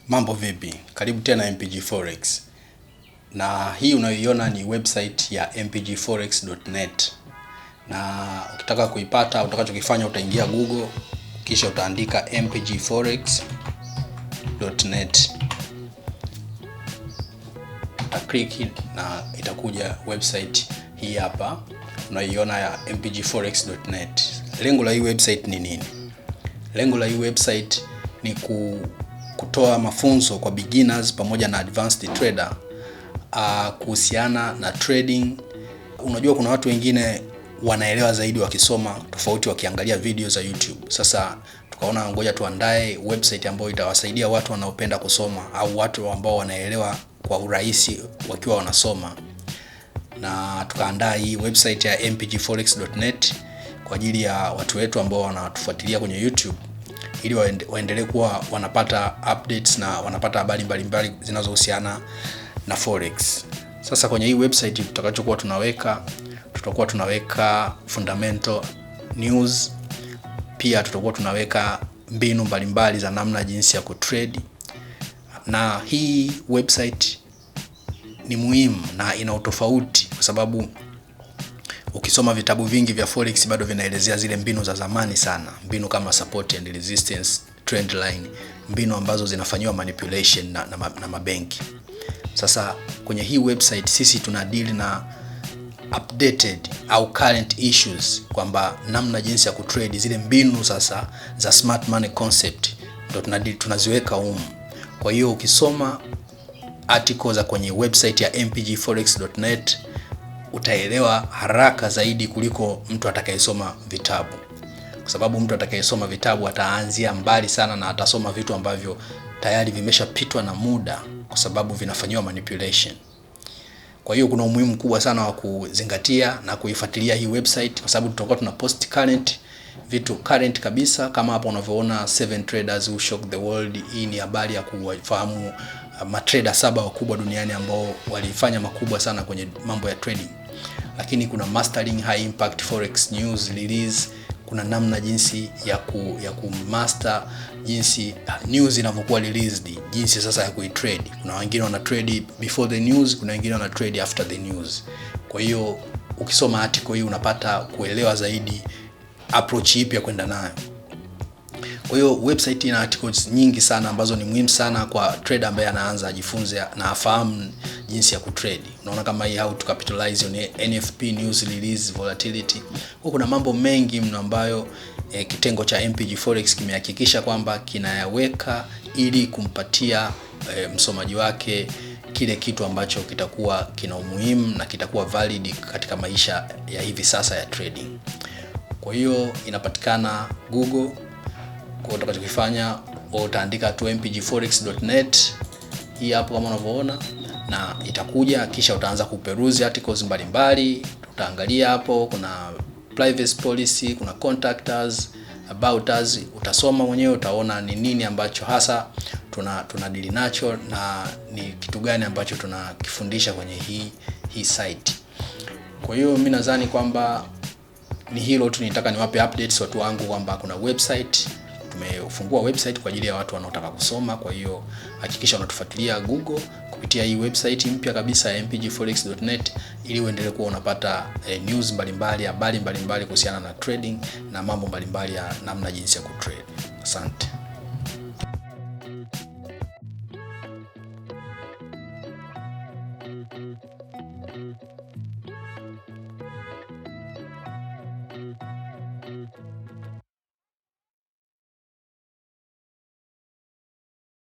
Mambo vipi? Karibu tena MPG Forex. Na hii unayoiona ni website ya mpgforex.net. Na ukitaka kuipata, utakachokifanya utaingia Google, kisha utaandika mpgforex.net. Click na itakuja website hii hapa unayoiona ya mpgforex.net. Lengo la hii website ni nini? Lengo la hii website ni kutoa mafunzo kwa beginners pamoja na advanced trader kuhusiana na trading. Unajua kuna watu wengine wanaelewa zaidi wakisoma tofauti wakiangalia video za YouTube. Sasa tukaona ngoja tuandae website ambayo itawasaidia watu wanaopenda kusoma au watu ambao wanaelewa kwa urahisi wakiwa wanasoma. Na tukaandaa hii website ya mpgforex.net kwa ajili ya watu wetu ambao wanatufuatilia kwenye YouTube, ili waendelee kuwa wanapata updates na wanapata habari mbalimbali zinazohusiana na forex. Sasa kwenye hii website tutakuwa tunaweka fundamental news, pia tutakuwa tunaweka mbinu mbalimbali za namna jinsi ya kutrade. Na hii website ni muhimu na ina utofauti kwa sababu ukisoma vitabu vingi vya forex bado vinaelezea zile mbinu za zamani sana, mbinu kama support and resistance, trend line, mbinu ambazo zinafanywa manipulation na mabenki. Sasa kwenye hii website sisi tunadeal na updated au current issues, kwamba namna jinsi ya kutrade, zile mbinu sasa za smart money concept ndio tunaziweka humu. Kwa hiyo ukisoma articles za kwenye website ya mpgforex.net utaelewa haraka zaidi kuliko mtu atakayesoma vitabu, kwa sababu mtu atakayesoma vitabu ataanzia mbali sana na atasoma vitu ambavyo tayari vimeshapitwa na muda kwa sababu vinafanywa manipulation. Kwa hiyo kuna umuhimu mkubwa sana wa kuzingatia na kuifuatilia hii website, kwa sababu tutakuwa tuna post vitu current kabisa, kama hapa unavyoona 7 traders who shock the world. Hii ni habari ya kufahamu matrader 7 wakubwa duniani ambao walifanya makubwa sana kwenye mambo ya trading. Lakini kuna mastering high impact forex news release, kuna namna jinsi ya kumaster jinsi news inavyokuwa released, jinsi sasa ya kuitrade. Kuna wengine wana trade before the news, kuna wengine wana trade after the news. Kwa hiyo ukisoma article hii unapata kuelewa zaidi approach ipi ya kwenda nayo. Kwa hiyo website ina articles nyingi sana ambazo ni muhimu sana kwa trader ambaye anaanza ajifunze na afahamu jinsi ya kutrade. Unaona kama hii how to capitalize on NFP news release volatility. Kuna mambo mengi mno ambayo kitengo cha MPG Forex kimehakikisha kwamba kinayaweka ili kumpatia msomaji wake kile kitu ambacho kitakuwa kina umuhimu na kitakuwa valid katika maisha ya hivi sasa ya trading. Kwa hiyo inapatikana Google. Kwa utakachokifanya utaandika tu mpgforex.net hii hapo kama unavyoona, na itakuja, kisha utaanza kuperuzi articles mbalimbali. Utaangalia hapo kuna privacy policy, kuna contact us, about us. Utasoma mwenyewe, utaona ni nini ambacho hasa tunadili nacho na ni kitu gani ambacho tunakifundisha kwenye hii site. Kwa hiyo mimi nadhani kwamba ni hilo tu, nitaka niwape updates watu wangu kwamba kuna website, tumefungua website kwa ajili ya watu wanaotaka kusoma. Kwa hiyo hakikisha unatufuatilia Google kupitia hii website mpya kabisa ya mpgforex.net, ili uendelee kuwa unapata news mbalimbali, habari mbalimbali kuhusiana na trading na mambo mbalimbali ya namna jinsi ya kutrade. Asante.